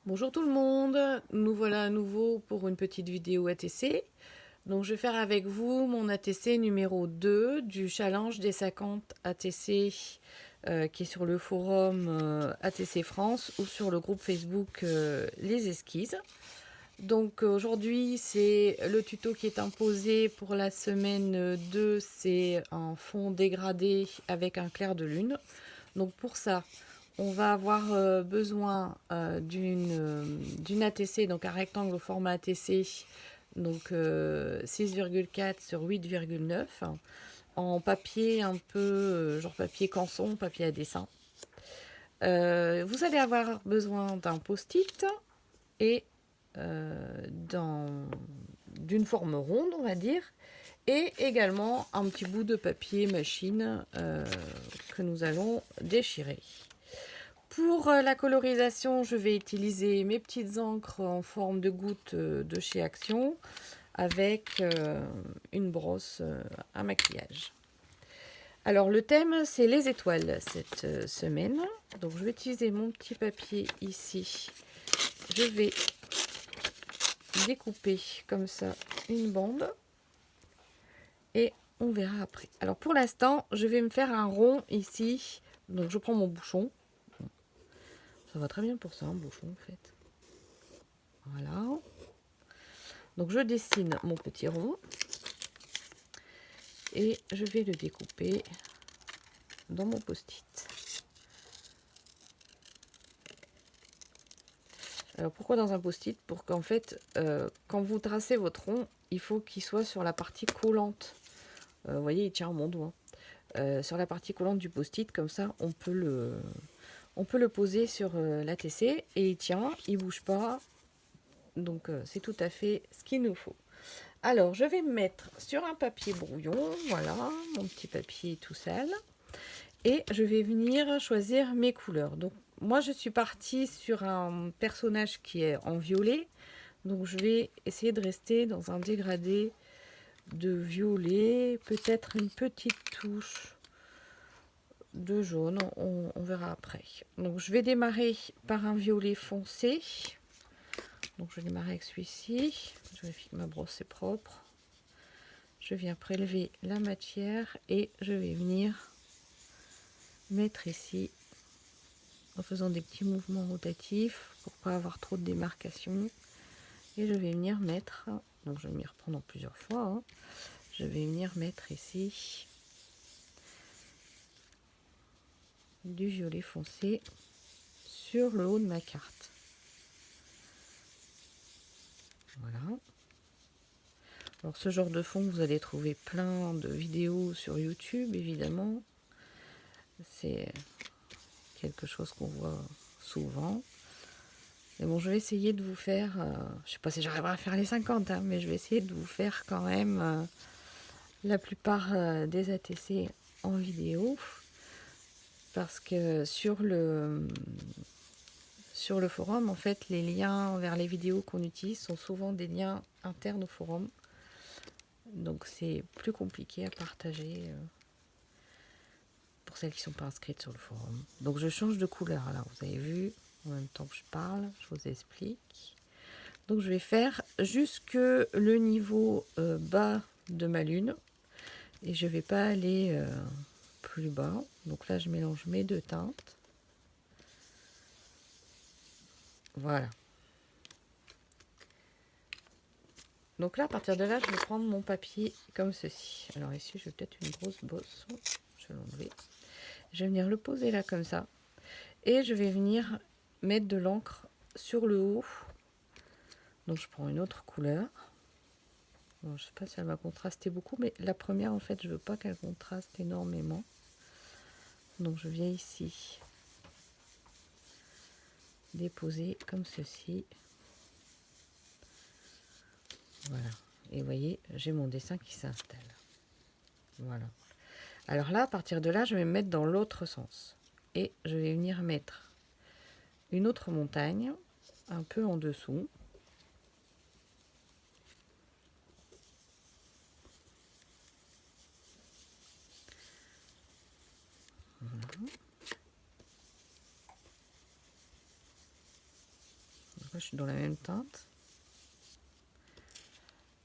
Bonjour tout le monde, nous voilà à nouveau pour une petite vidéo ATC. Donc je vais faire avec vous mon ATC numéro 2 du challenge des 50 ATC qui est sur le forum ATC France ou sur le groupe Facebook Les Esquisses. Donc aujourd'hui c'est le tuto qui est imposé pour la semaine 2, c'est un fond dégradé avec un clair de lune. Donc pour ça, on va avoir besoin d'une ATC, donc un rectangle au format ATC, donc 6,4 sur 8,9, en papier un peu genre papier canson, papier à dessin. Vous allez avoir besoin d'un post-it et d'une forme ronde, on va dire, et également un petit bout de papier machine que nous allons déchirer. Pour la colorisation, je vais utiliser mes petites encres en forme de gouttes de chez Action avec une brosse à maquillage. Alors le thème, c'est les étoiles cette semaine. Donc je vais utiliser mon petit papier ici. Je vais découper comme ça une bande et on verra après. Alors pour l'instant, je vais me faire un rond ici. Donc je prends mon bouchon. Ça va très bien pour ça, un bouchon en fait. Voilà. Donc je dessine mon petit rond et je vais le découper dans mon post-it. Alors pourquoi dans un post-it? Pour qu'en fait, quand vous tracez votre rond, il faut qu'il soit sur la partie collante. Vous voyez, il tient à mon doigt. Sur la partie collante du post-it, comme ça, on peut le poser sur l'ATC et il tient, il bouge pas. Donc c'est tout à fait ce qu'il nous faut. Alors je vais me mettre sur un papier brouillon, voilà, mon petit papier tout sale. Et je vais venir choisir mes couleurs. Donc moi je suis partie sur un personnage qui est en violet. Donc je vais essayer de rester dans un dégradé de violet, peut-être une petite touche de jaune, on verra après. Donc je vais démarrer par un violet foncé. Donc je vais démarrer avec celui-ci. Je vérifie que ma brosse est propre. Je viens prélever la matière et je vais venir mettre ici en faisant des petits mouvements rotatifs pour pas avoir trop de démarcation. Et je vais venir mettre, donc je vais m'y reprendre en plusieurs fois, hein. Je vais venir mettre ici du violet foncé sur le haut de ma carte. Voilà. Alors ce genre de fond, vous allez trouver plein de vidéos sur YouTube, évidemment. C'est quelque chose qu'on voit souvent. Mais bon, je vais essayer de vous faire, je sais pas si j'arriverai à faire les 50, hein, mais je vais essayer de vous faire quand même la plupart des ATC en vidéo. Parce que sur le forum, en fait, les liens vers les vidéos qu'on utilise sont souvent des liens internes au forum. Donc c'est plus compliqué à partager pour celles qui ne sont pas inscrites sur le forum. Donc je change de couleur. Alors vous avez vu, en même temps que je parle, je vous explique. Donc je vais faire jusque le niveau bas de ma lune. Et je ne vais pas aller plus bas. Donc là je mélange mes deux teintes. Voilà. Donc là, à partir de là, je vais prendre mon papier comme ceci. Alors ici, je vais peut-être une grosse bosse. Je vais l'enlever. Je vais venir le poser là comme ça. Et je vais venir mettre de l'encre sur le haut. Donc je prends une autre couleur. Bon, je ne sais pas si elle va contraster beaucoup, mais la première, en fait, je ne veux pas qu'elle contraste énormément. Donc je viens ici déposer comme ceci. Voilà. Et vous voyez, j'ai mon dessin qui s'installe. Voilà. Alors là, à partir de là, je vais me mettre dans l'autre sens. Et je vais venir mettre une autre montagne, un peu en dessous. Voilà. Là, je suis dans la même teinte.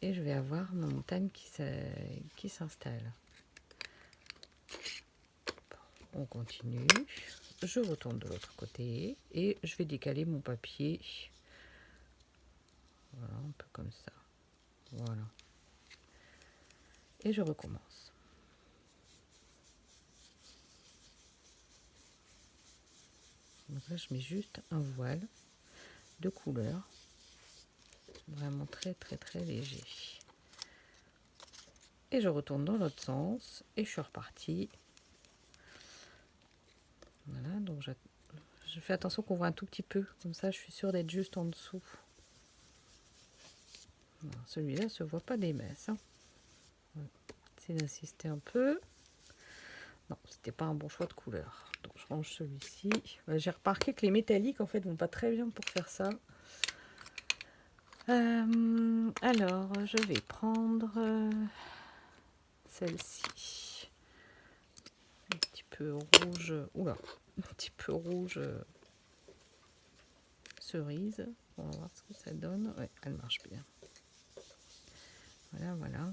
Et je vais avoir ma montagne qui s'installe. On continue. Je retourne de l'autre côté et je vais décaler mon papier. Voilà, un peu comme ça. Voilà. Et je recommence. Donc là, je mets juste un voile de couleur. Vraiment très très très léger. Et je retourne dans l'autre sens et je suis repartie. Voilà, donc je fais attention qu'on voit un tout petit peu. Comme ça, je suis sûre d'être juste en dessous. Celui-là se voit pas des masses. Hein. C'est d'insister un peu. Non, c'était pas un bon choix de couleur. Donc je range celui-ci. J'ai remarqué que les métalliques en fait vont pas très bien pour faire ça. Alors, je vais prendre celle-ci. Un petit peu rouge. Oula, un petit peu rouge cerise. On va voir ce que ça donne. Ouais, elle marche bien. Voilà, voilà.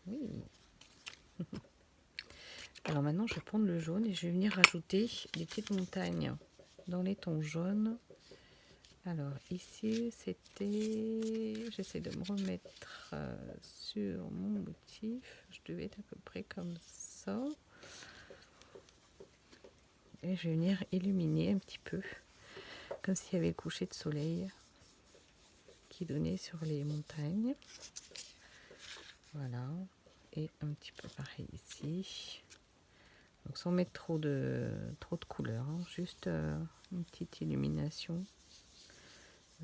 Oui. Alors maintenant, je vais prendre le jaune et je vais venir rajouter des petites montagnes dans les tons jaunes. Alors ici, c'était... J'essaie de me remettre sur mon motif. Je devais être à peu près comme ça. Et je vais venir illuminer un petit peu, comme s'il y avait le coucher de soleil qui donnait sur les montagnes. Voilà. Et un petit peu pareil ici. Donc sans mettre trop de couleurs, hein, juste une petite illumination.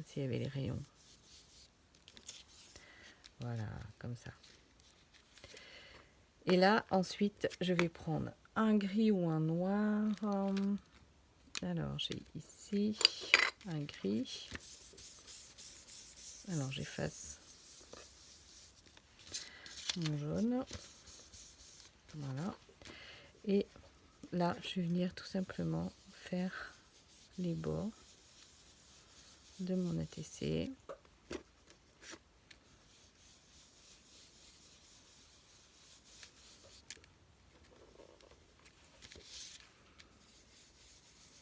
S'il y avait les rayons. Voilà, comme ça. Et là, ensuite, je vais prendre un gris ou un noir. Alors, j'ai ici un gris. Alors, j'efface mon jaune. Voilà. Et là, je vais venir tout simplement faire les bords de mon ATC.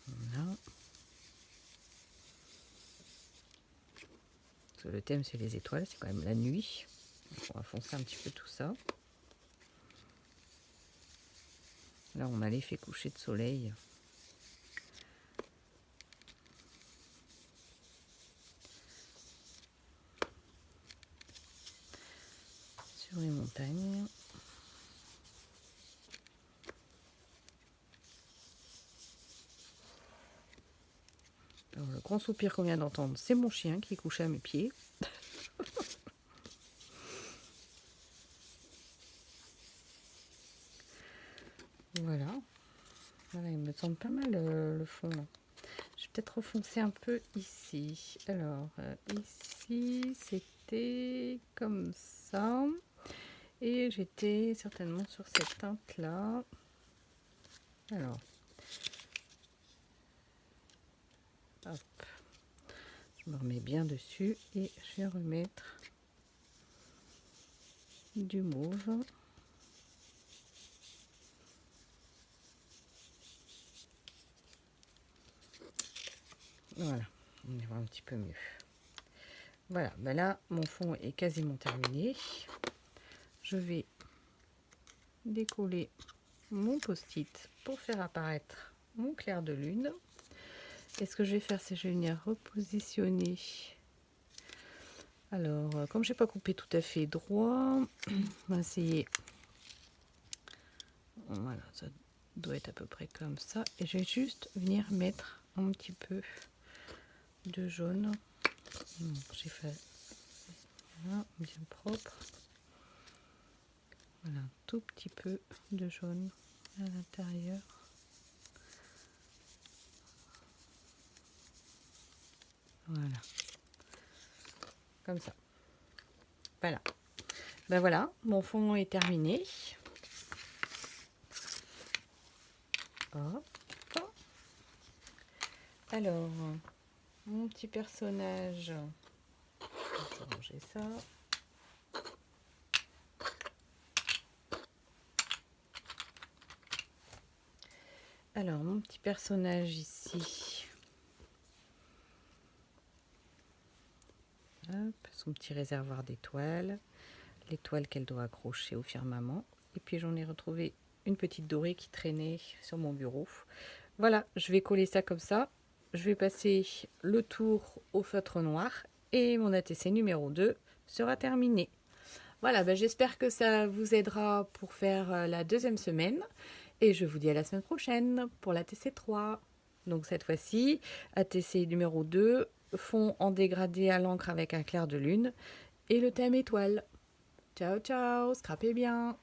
Voilà. Parce que le thème, c'est les étoiles, c'est quand même la nuit. Donc, on va foncer un petit peu tout ça. Là, on a l'effet coucher de soleil. Sur les montagnes. Alors, le grand soupir qu'on vient d'entendre, c'est mon chien qui est couché à mes pieds. Voilà. Voilà, il me semble pas mal le fond là. Je vais peut-être refoncer un peu ici. Alors, ici, c'était comme ça. Et j'étais certainement sur cette teinte-là. Alors, hop. Je me remets bien dessus et je vais remettre du mauve. Voilà, on y voit un petit peu mieux. Voilà, ben là, mon fond est quasiment terminé. Je vais décoller mon post-it pour faire apparaître mon clair de lune. Et ce que je vais faire, c'est que je vais venir repositionner. Alors, comme j'ai pas coupé tout à fait droit, on va essayer. Voilà, ça doit être à peu près comme ça. Et je vais juste venir mettre un petit peu de jaune. J'ai fait voilà, bien propre. Voilà, un tout petit peu de jaune à l'intérieur. Voilà. Comme ça. Voilà. Ben voilà, mon fond est terminé. Hop. Alors, mon petit personnage, je vais ranger ça. Alors, mon petit personnage ici. Hop, son petit réservoir d'étoiles. L'étoile qu'elle doit accrocher au firmament. Et puis j'en ai retrouvé une petite dorée qui traînait sur mon bureau. Voilà, je vais coller ça comme ça. Je vais passer le tour au feutre noir et mon ATC numéro 2 sera terminé. Voilà, ben j'espère que ça vous aidera pour faire la deuxième semaine. Et je vous dis à la semaine prochaine pour l'ATC 3. Donc cette fois-ci, ATC numéro 2, fond en dégradé à l'encre avec un clair de lune et le thème étoile. Ciao ciao, scrapez bien.